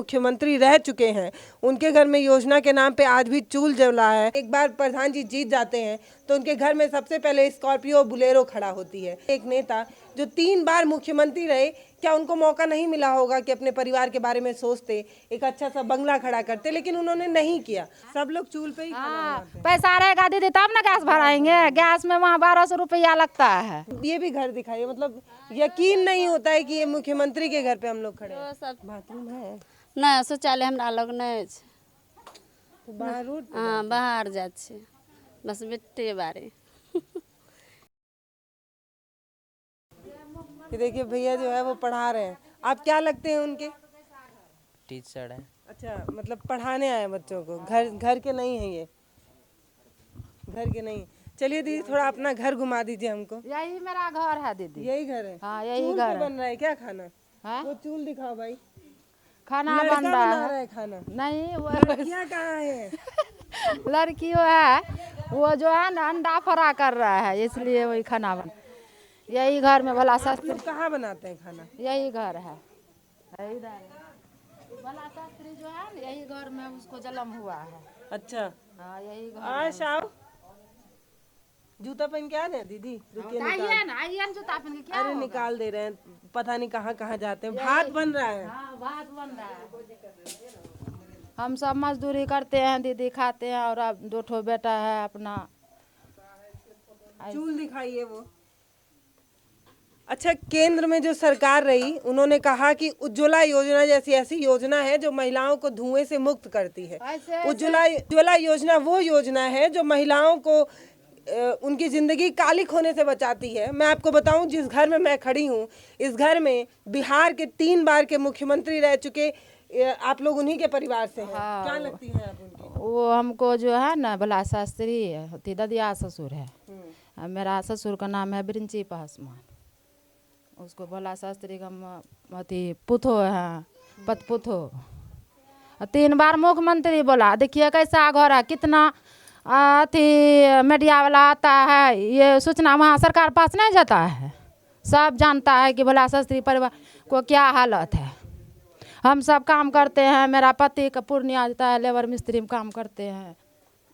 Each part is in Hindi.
मुख्यमंत्री रह चुके हैं, उनके घर में योजना के नाम पे आज भी चूल जल रहा है। एक बार प्रधान जी जीत जाते हैं तो उनके घर में सबसे पहले स्कॉर्पियो बुलेरो खड़ा होती है। एक नेता जो 3 बार मुख्यमंत्री रहे, क्या उनको मौका नहीं मिला होगा कि अपने परिवार के बारे में सोचते, एक अच्छा सा बंगला खड़ा करते? लेकिन उन्होंने नहीं किया। सब लोग चूल पे ही खाना बनाते हैं। पैसा रहेगा दीदी तब ना गैस भराएंगे। गैस में वहाँ 1200 रुपया लगता है। ये भी घर दिखाइए, मतलब यकीन नहीं होता है कि ये मुख्यमंत्री के घर पे हम लोग खड़े हैं। सब बाथरूम है नहीं, शौचालय हमरा लग नहीं छै। तो बाहर रोड पे हाँ, बाहर जाइ छै, बस मिट्टी बारी। ये देखिए भैया जो है वो पढ़ा रहे हैं। आप क्या लगते हैं उनके? टीचर है। अच्छा, मतलब पढ़ाने आए बच्चों को, घर के नहीं है ये, घर के नहीं। चलिए दीदी थोड़ा अपना घर घुमा दीजिए हमको। यही मेरा घर है दीदी। यही घर है? हाँ, यही चूल घर पे है। बन रहा है क्या खाना? हाँ? वो चूल दिखाओ भाई। खाना लड़का बन रहा बना है। रहा है खाना? नहीं, वो लड़कियाँ कहाँ है? लड़की वो है, वो जो है ना अंडा फ्राई कर रहा है, इसलिए वही खाना बन। यही घर में भला शास्त्री। लोग कहाँ बनाते हैं खाना? यही घर है, इधर भला शास्त्री जो है ना, यही घर में उसको जन्म हुआ है। अच्छा, हाँ, यही घर। आज आओ, जूता पहन के आ रहे हैं दीदी? रुकिए आइए ना, आइए ना, जूता पहन के क्या अरे होगा? निकाल दे रहे हैं, पता नहीं कहाँ कहाँ जाते हैं। भात बन रहा है। हाँ, भात बन रहा है। हम सब मजदूरी करते हैं दीदी, खाते हैं, और अब 2 ठो बेटा है अपना। चूल दिखाइए वो। अच्छा, केंद्र में जो सरकार रही, उन्होंने कहा कि उज्ज्वला योजना जैसी ऐसी योजना है जो महिलाओं को धुएं से मुक्त करती है। उज्ज्वला योजना वो योजना है जो महिलाओं को उनकी जिंदगी कालिक होने से बचाती है। मैं आपको बताऊं, जिस घर में मैं खड़ी हूं, इस घर में बिहार के 3 बार के मुख्यमंत्री रह चुके आप लोग उन्हीं के परिवार से हैं। हाँ, क्या लगती हैं आप उनकी? वो हमको जो है ना भला शास्त्री होती ददिया ससुर है। मेरा ससुर का नाम है बिरंची पासवान। उसको भला शास्त्री का अथी पुथो है, पतपुथो। 3 बार मुख्यमंत्री बोला। देखिए कैसा घर है, कितना अथी मीडिया वाला आता है, ये सूचना वहाँ सरकार पास नहीं जाता है। सब जानता है कि भला शास्त्री परिवार को क्या हालत है। हम सब काम करते हैं, मेरा पति का पूर्णिया जाता है, लेबर मिस्त्री में काम करते हैं।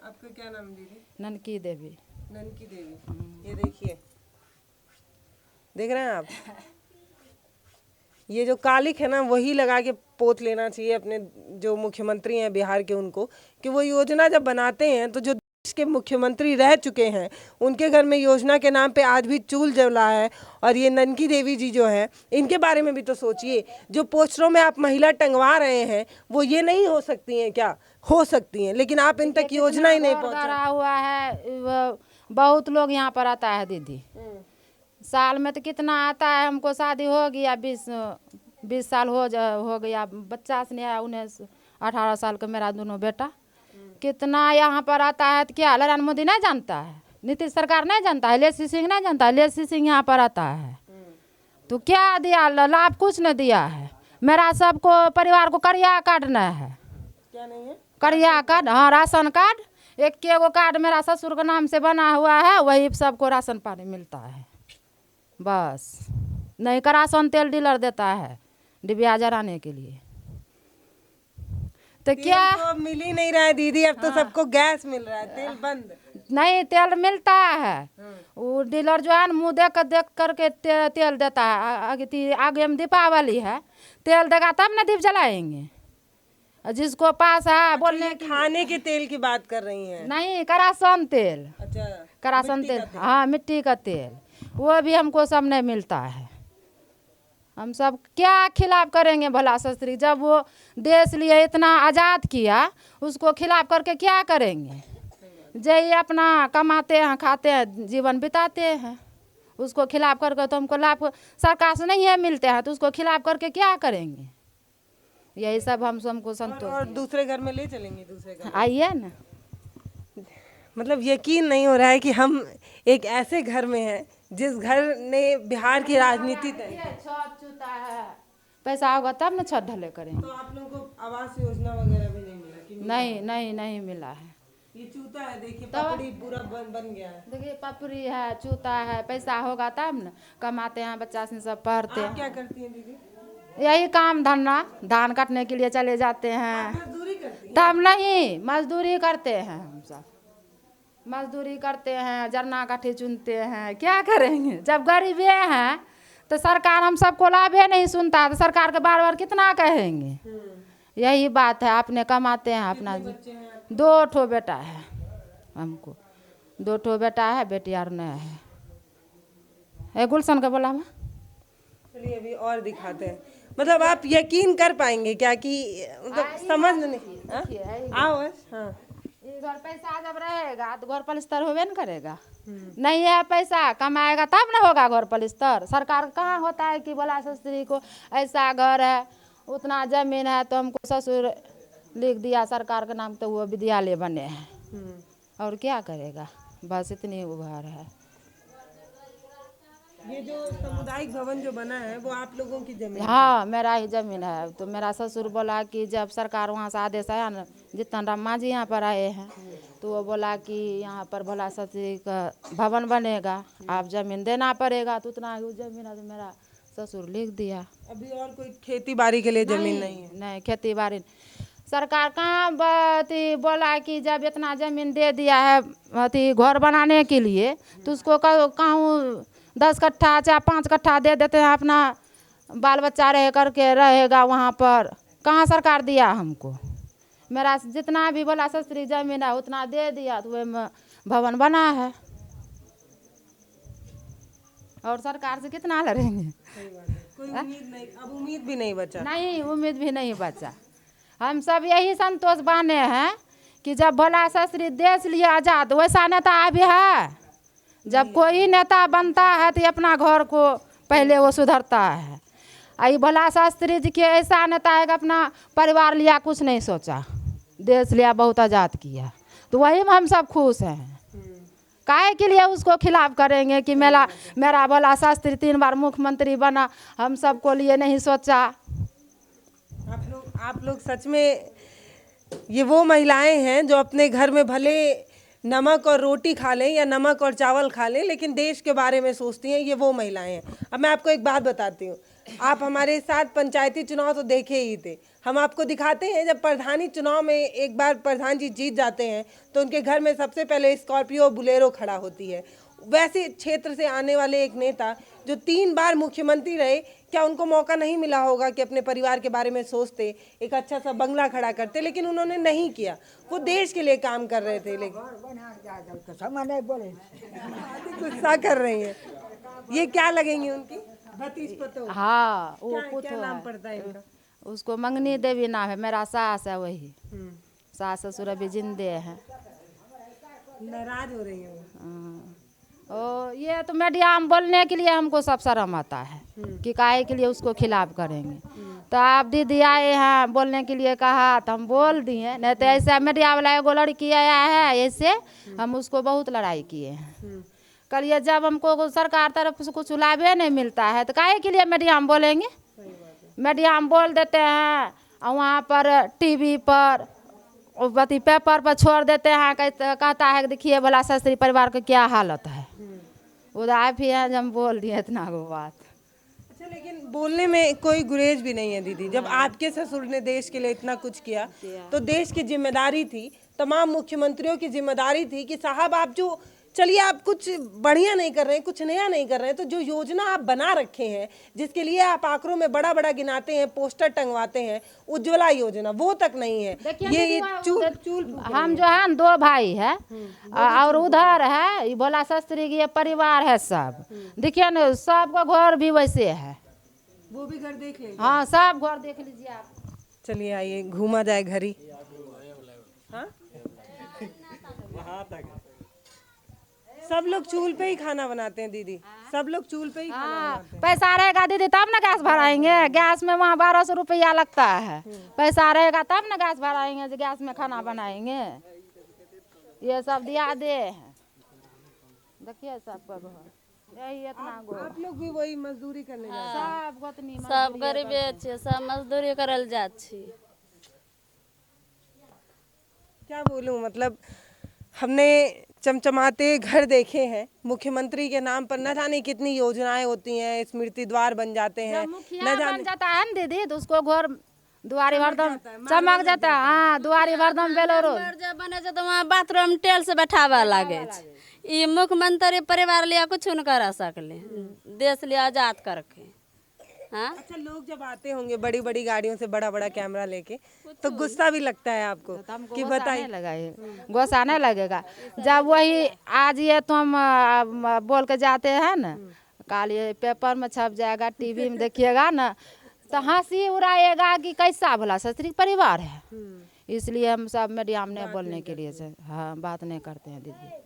आपका क्या नाम दीदी? ननकी देवी। ननकी देवी। ये देखिए, देख रहे हैं आप, ये जो कालिक है ना, वही लगा के पोत लेना चाहिए अपने जो मुख्यमंत्री हैं बिहार के उनको, कि वो योजना जब बनाते हैं तो जो देश के मुख्यमंत्री रह चुके हैं उनके घर में योजना के नाम पे आज भी चूल जल रहा है। और ये ननकी देवी जी जो है, इनके बारे में भी तो सोचिए। जो पोस्टरों में आप महिला टंगवा रहे हैं वो ये नहीं हो सकती हैं क्या? हो सकती हैं, लेकिन आप इन तक योजना ही नहीं पहुँचा हुआ है। बहुत लोग यहाँ पर आता है दीदी, साल में तो कितना आता है। हमको शादी हो गया 20 साल हो गया, बच्चा से नहीं आया 19-18 साल का मेरा दोनों बेटा। कितना यहाँ पर आता है तो क्या नरेंद्र मोदी नहीं जानता है, नीतीश सरकार नहीं जानता है, लेसी सिंह नहीं जानता है? लेसी सिंह यहाँ पर आता है तो क्या दिया? लाभ कुछ नहीं दिया है। मेरा सबको परिवार को करिया कार्ड नहीं है। क्या नहीं है? करिया कार्ड, हाँ, राशन कार्ड। एक एगो कार्ड मेरा ससुर के नाम से बना हुआ है, वही सबको राशन पानी मिलता है बस। नहीं, करासन तेल डीलर देता है डिबिया जराने के लिए। तो क्या तो अब मिल ही नहीं रहा है दीदी, अब तो सबको गैस मिल रहा है, तेल बंद। नहीं, तेल मिलता है। वो डीलर जो है ना, मुँह देख करके तेल देता है। आगे में दीपावली है, तेल देगा तब ना दीप जलाएंगे। जिसको पास है बोलने की। खाने के तेल की बात कर रही हैं? नहीं, करासन तेल। अच्छा, करासन तेल, हाँ, मिट्टी का तेल, वो भी हमको सब नहीं मिलता है। हम सब क्या खिलाफ करेंगे भला शास्त्री? जब वो देश लिए इतना आज़ाद किया, उसको खिलाफ करके क्या करेंगे? जय अपना कमाते हैं, खाते हैं, जीवन बिताते हैं। उसको खिलाफ करके तो हमको लाभ सरकार से नहीं है मिलते हैं, तो उसको खिलाफ करके क्या करेंगे? यही सब हमको संतोष। और दूसरे घर में ले चलेंगे? दूसरे घर आइए ना। मतलब यकीन नहीं हो रहा है कि हम एक ऐसे घर में हैं जिस घर ने बिहार की राजनीति तय की। छत चूता है, पैसा होगा तब ना छत ढले करेंगे। तो आप लोगों को आवास योजना वगैरह भी नहीं मिला कि? नहीं मिला है। ये चूता है, देखिए पपड़ी पूरा बन गया है। देखिए पपड़ी है, चूता है, पैसा होगा तब ना कमाते हैं, बच्चा से सब पढ़ते आप हैं। क्या करती हैं दीदी? यही काम धंधा, धान काटने के लिए चले जाते हैं। मजदूरी करती तब नहीं, मजदूरी करते हैं हम सब, मजदूरी करते हैं, जरना काठी चुनते हैं, क्या करेंगे। जब गरीबे हैं तो सरकार हम सबको लाभे नहीं सुनता, तो सरकार के बार बार कितना कहेंगे। यही बात है, अपने कमाते हैं अपना। 2 ठो बेटा है हमको, 2 ठो बेटा है, बेटी और नहीं है। गुलशन का बोला मैं। चलिए अभी और दिखाते हैं। मतलब आप यकीन कर पाएंगे क्या कि मतलब समझ नहीं हाँ? आओ बस, हाँ। ये घर पैसा जब रहेगा तो घर पलस्तर होबे न करेगा। नहीं है पैसा, कमाएगा तब ना होगा घर पलस्तर। सरकार कहाँ होता है कि बोला ससुरी को ऐसा घर है, उतना जमीन है, तो हमको ससुर लिख दिया सरकार के नाम, तो वो विद्यालय बने हैं। और क्या करेगा, बस इतनी उभार है। ये जो सामुदायिक भवन जो बना है वो आप लोगों की जमीन है? हाँ, मेरा ही जमीन है। तो मेरा ससुर बोला कि जब सरकार वहाँ से आदेश आया ना, जितना रामा जी यहाँ पर आए हैं, तो वो बोला कि यहाँ पर भोला ससुरी का भवन बनेगा, आप जमीन देना पड़ेगा। तो उतना ही जमीन है, तो मेरा ससुर लिख दिया। अभी और कोई खेती बाड़ी के लिए जमीन नहीं है? नहीं, खेती बाड़ी सरकार कहाँ बोला कि जब इतना जमीन दे दिया है अथी घर बनाने के लिए, तो उसको कहूँ 10 कट्ठा चाहे 5 कट्ठा दे देते हैं, अपना बाल बच्चा रह करके रहेगा वहाँ पर। कहाँ सरकार दिया हमको। मेरा जितना भी बोला ससुरी जमीन है उतना दे दिया, तो वही भवन बना है। और सरकार से कितना लड़ेंगे। कोई उम्मीद नहीं, अब उम्मीद भी नहीं बचा। नहीं, उम्मीद भी नहीं बचा। हम सब यही संतोष बाने हैं कि जब भोला ससुरी देश लिए आजाद, वैसा नेता अभी है। जब कोई नेता बनता है तो अपना घर को पहले वो सुधरता है। आई भोला शास्त्री जी के ऐसा नेता है कि अपना परिवार लिया कुछ नहीं सोचा, देश लिया बहुत आज़ाद किया, तो वही में हम सब खुश हैं। काहे के लिए उसको खिलाफ करेंगे कि मेरा भोला शास्त्री 3 बार मुख्यमंत्री बना, हम सबको लिए नहीं सोचा। आप लोग सच में ये वो महिलाएं हैं जो अपने घर में भले नमक और रोटी खा लें या नमक और चावल खा लें, लेकिन देश के बारे में सोचती हैं। ये वो महिलाएं हैं। अब मैं आपको एक बात बताती हूँ, आप हमारे साथ पंचायती चुनाव तो देखे ही थे, हम आपको दिखाते हैं जब प्रधानी चुनाव में एक बार प्रधान जी जीत जाते हैं तो उनके घर में सबसे पहले स्कॉर्पियो बुलेरो खड़ा होती है। वैसे क्षेत्र से आने वाले एक नेता जो 3 बार मुख्यमंत्री रहे, क्या उनको मौका नहीं मिला होगा कि अपने परिवार के बारे में सोचते, एक अच्छा सा बंगला खड़ा करते? लेकिन उन्होंने नहीं किया, वो देश के लिए काम कर रहे थे। लेकिन गुस्सा कर रही है। ये क्या लगेंगी उनकी भतीज पतो? हाँ, वो क्या नाम पड़ता है इनका? उसको मंगनी देवी नाम है। मेरा सास है वही। सास ससुर अभी जिंदे हैं। नाराज हो रही है वो। ये तो मीडिया में बोलने के लिए हमको सब शर्म आता है कि काहे के लिए उसको खिलाफ करेंगे। तो आप दीदी आए हैं बोलने के लिए कहा तो हम बोल दिए, नहीं तो ऐसे मीडिया वाला एगो लड़की आया है, ऐसे हम उसको बहुत लड़ाई किए हैं। कल जब हमको सरकार तरफ से कुछ लाभे नहीं मिलता है तो काहे के लिए मीडिया में बोलेंगे। मीडिया में बोल देते हैं और वहाँ पर टीवी पर अथी पेपर पर छोड़ देते हैं, कहता है कि देखिए भोला शास्त्री परिवार का क्या हालत है। उदाय भी है जब हम बोल दिए इतना वो बात। अच्छा, लेकिन बोलने में कोई गुरेज भी नहीं है दीदी। जब आपके ससुर ने देश के लिए इतना कुछ किया तो देश की जिम्मेदारी थी, तमाम मुख्यमंत्रियों की जिम्मेदारी थी कि साहब आप जो चलिए आप कुछ बढ़िया नहीं कर रहे हैं, कुछ नया नहीं कर रहे हैं, तो जो योजना आप बना रखे हैं जिसके लिए आप आंकड़ों में बड़ा बड़ा गिनाते हैं, पोस्टर टंगवाते हैं, उज्ज्वला योजना, वो तक नहीं है। ये चूल हम जो है 2 भाई है और उधर है भोला शास्त्री की ये परिवार है सब। देखिए ना सबका घर भी वैसे है। वो भी घर देख लेंगे। हाँ, सब घर देख लीजिए आप। चलिए आइए घूमा जाए घर ही। हाँ? सब लोग चूल पे ही खाना बनाते हैं दीदी, सब लोग चूल पे ही खाना बनाते हैं। पैसा रहेगा दीदी तब ना गैस भराएंगे। गैस में वहाँ 1200 रुपया लगता है। पैसा रहेगा तब ना गैस भराएंगे, जो गैस में खाना बनाएंगे। ये सब दिया दे हैं, देखिए सबका घर यही इतना गो। आप लोग भी वही मजदूरी करने जाते हैं? सब गोतनी सब गरीबे छियै, सब मजदूरी करल जात छी। क्या बोलूं, मतलब हमने चमचमाते घर देखे हैं। मुख्यमंत्री के नाम पर न जाने कितनी योजनाएं होती हैं, स्मृति द्वार बन जाते हैं, मुखिया बन जाता है ना दीदी, तो उसको घर दुआरी भरदम चमक जाता है। हाँ, दुआरी भरदम बेलोरो जब बने छै तो वहाँ बाथरूम टेल से बैठावा लागे छै। ई मुख्यमंत्री परिवार लिया कुछ न कर सकले, देश लिया आजाद करके। हाँ, अच्छा, लोग जब आते होंगे बड़ी बड़ी गाड़ियों से, बड़ा बड़ा कैमरा लेके, तो गुस्सा भी लगता है आपको कि बताइए? गुस्सा नहीं लगेगा। जब वही आज ये तुम बोल के जाते हैं ना, कल ये पेपर में छप जाएगा, टीवी में देखिएगा ना, तो हंसी उड़ाएगा कि कैसा भला शास्त्री परिवार है। इसलिए हम सब मीडिया में बोलने के लिए से हाँ बात नहीं करते हैं दीदी।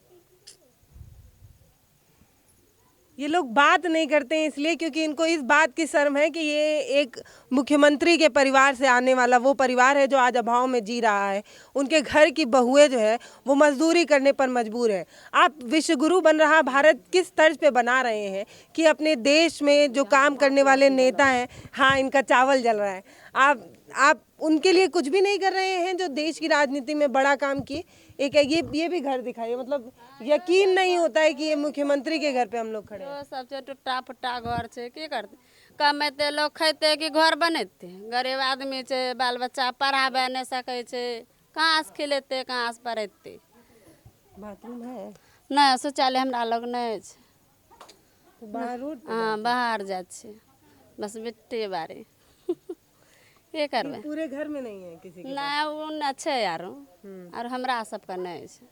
ये लोग बात नहीं करते हैं इसलिए क्योंकि इनको इस बात की शर्म है कि ये एक मुख्यमंत्री के परिवार से आने वाला वो परिवार है जो आज अभाव में जी रहा है। उनके घर की बहुएं जो है वो मजदूरी करने पर मजबूर है। आप विश्वगुरु बन रहा भारत किस तर्ज पे बना रहे हैं कि अपने देश में जो काम करने वाले नेता हैं, हाँ इनका चावल जल रहा है, आप उनके लिए कुछ भी नहीं कर रहे हैं जो देश की राजनीति में बड़ा काम किए। एक है ये भी घर दिखाइए, मतलब यकीन नहीं होता है कि ये मुख्यमंत्री के घर पे हम लोग खड़े हैं। सबसे टूटा फुटा घर छै, की करते, कमेते लोग खैते कि घर बनेते। गरीब आदमी छै, बाल बच्चा पढ़ाबे नहीं सके छै, कहाँ से खिलेते, कहाँ से पढ़ेते। बाथरूम है नहीं, शौचालय हमरा लोग नहीं छै। तो बाहर रोड पे हाँ, बाहर जाए छै, बस मिट्टी बारी। के करबे, पूरे घर में नहीं है किसी के? नहीं उन अच्छे यारो, और हमरा सबका नहीं छै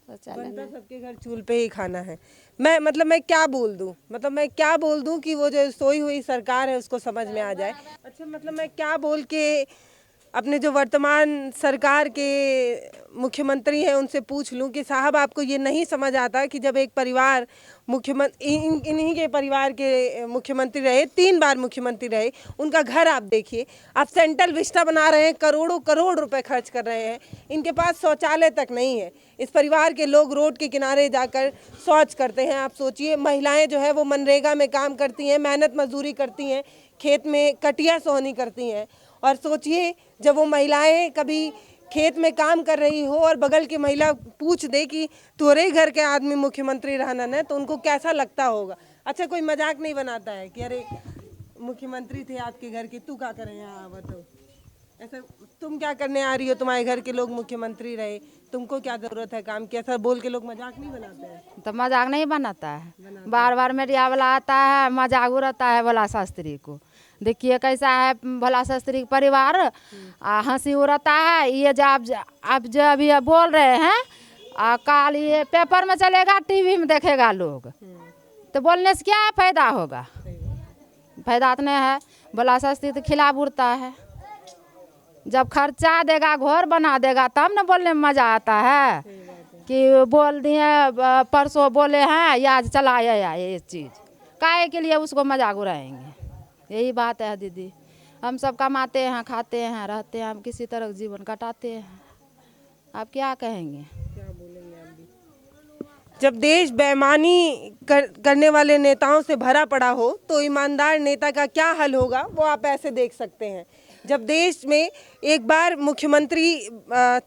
शौचालय। बनता सबके घर चूल्हे पे ही खाना है। मैं क्या बोल दूं कि वो जो सोई हुई सरकार है उसको समझ में आ जाए। अच्छा, मतलब मैं क्या बोल के अपने जो वर्तमान सरकार के मुख्यमंत्री हैं उनसे पूछ लूं कि साहब आपको ये नहीं समझ आता कि जब एक परिवार मुख्यमंत्री इन्हीं के परिवार के मुख्यमंत्री रहे, 3 बार मुख्यमंत्री रहे, उनका घर आप देखिए, आप सेंट्रल विस्टा बना रहे हैं, करोड़ों करोड़ रुपए खर्च कर रहे हैं, इनके पास शौचालय तक नहीं है। इस परिवार के लोग रोड के किनारे जाकर शौच करते हैं। आप सोचिए, महिलाएं जो है वो मनरेगा में काम करती हैं, मेहनत मजदूरी करती हैं, खेत में कटिया सोहनी करती हैं, और सोचिए जब वो महिलाएं कभी खेत में काम कर रही हो और बगल की महिला पूछ दे कि तोरे घर के आदमी मुख्यमंत्री रहना है, तो उनको कैसा लगता होगा। अच्छा, कोई मजाक नहीं बनाता है कि अरे मुख्यमंत्री थे आपके घर के, तू क्या करे यहाँ बताओ, ऐसा तुम क्या करने आ रही हो, तुम्हारे घर के लोग मुख्यमंत्री रहे, तुमको क्या जरूरत है काम की, ऐसा बोल के लोग मजाक नहीं बनाते हैं? तो मजाक नहीं बनाता है, बार बार मीडिया वाला आता है, मजाक उड़ाता है भोला शास्त्री को। देखिए कैसा है भोला शास्त्री का परिवार, हंसी उड़ाता है। ये जो अभी बोल रहे हैं, कल ये पेपर में चलेगा, टीवी में देखेगा लोग, तो बोलने से क्या फायदा होगा? फायदा तो नहीं है। भोला शास्त्री तो खिलाफ उड़ता है। जब खर्चा देगा, घर बना देगा, तब न बोलने में मजा आता है कि बोल दिए परसों बोले हैं या चलाया ये चीज़, काहे के लिए उसको मजाक उड़ाएंगे? यही बात है दीदी। हम सब कमाते हैं, खाते हैं, रहते हैं, हम किसी तरह जीवन कटाते हैं। आप क्या कहेंगे? क्या बोलेंगे आप भी? जब देश बेईमानी करने वाले नेताओं से भरा पड़ा हो तो ईमानदार नेता का क्या हल होगा वो आप ऐसे देख सकते हैं। जब देश में एक बार मुख्यमंत्री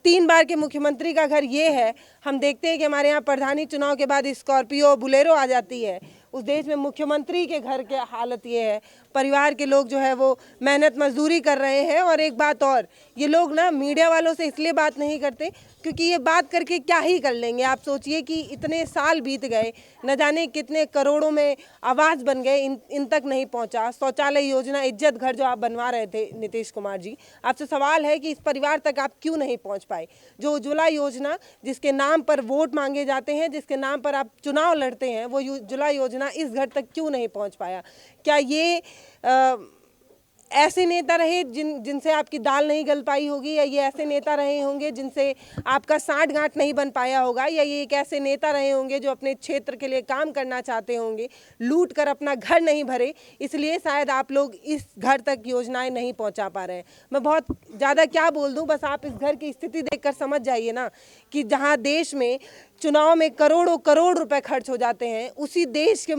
3 बार के मुख्यमंत्री का घर ये है, हम देखते हैं कि हमारे यहाँ प्रधानी चुनाव के बाद स्कॉर्पियो बुलेरो आ जाती है। उस देश में मुख्यमंत्री के घर के हालत ये है, परिवार के लोग जो है वो मेहनत मजदूरी कर रहे हैं। और एक बात और, ये लोग ना मीडिया वालों से इसलिए बात नहीं करते क्योंकि ये बात करके क्या ही कर लेंगे। आप सोचिए कि इतने साल बीत गए, न जाने कितने करोड़ों में आवास बन गए, इन तक नहीं पहुंचा। शौचालय योजना, इज्जत घर जो आप बनवा रहे थे नीतीश कुमार जी, आपसे सवाल है कि इस परिवार तक आप क्यों नहीं पहुंच पाए। जो उज्ज्वला योजना जिसके नाम पर वोट मांगे जाते हैं, जिसके नाम पर आप चुनाव लड़ते हैं, वो उज्ज्वला योजना इस घर तक क्यों नहीं पहुंच पाया? क्या ये ऐसे नेता रहे जिनसे आपकी दाल नहीं गल पाई होगी, या ये ऐसे नेता रहे होंगे जिनसे आपका साठ गांठ नहीं बन पाया होगा, या ये एक ऐसे नेता रहे होंगे जो अपने क्षेत्र के लिए काम करना चाहते होंगे, लूट कर अपना घर नहीं भरे, इसलिए शायद आप लोग इस घर तक योजनाएं नहीं पहुंचा पा रहे हैं। मैं बहुत ज़्यादा क्या बोल दूं, बस आप इस घर की स्थिति देखकर समझ जाइए ना कि जहां देश में चुनाव में करोड़ों करोड़ रुपए खर्च हो जाते हैं, उसी देश के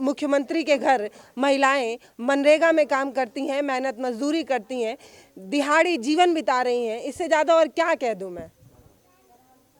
मुख्यमंत्री के घर महिलाएं मनरेगा में काम करती हैं, मेहनत मजदूरी करती हैं, दिहाड़ी जीवन बिता रही हैं। इससे ज़्यादा और क्या कह दूं मैं।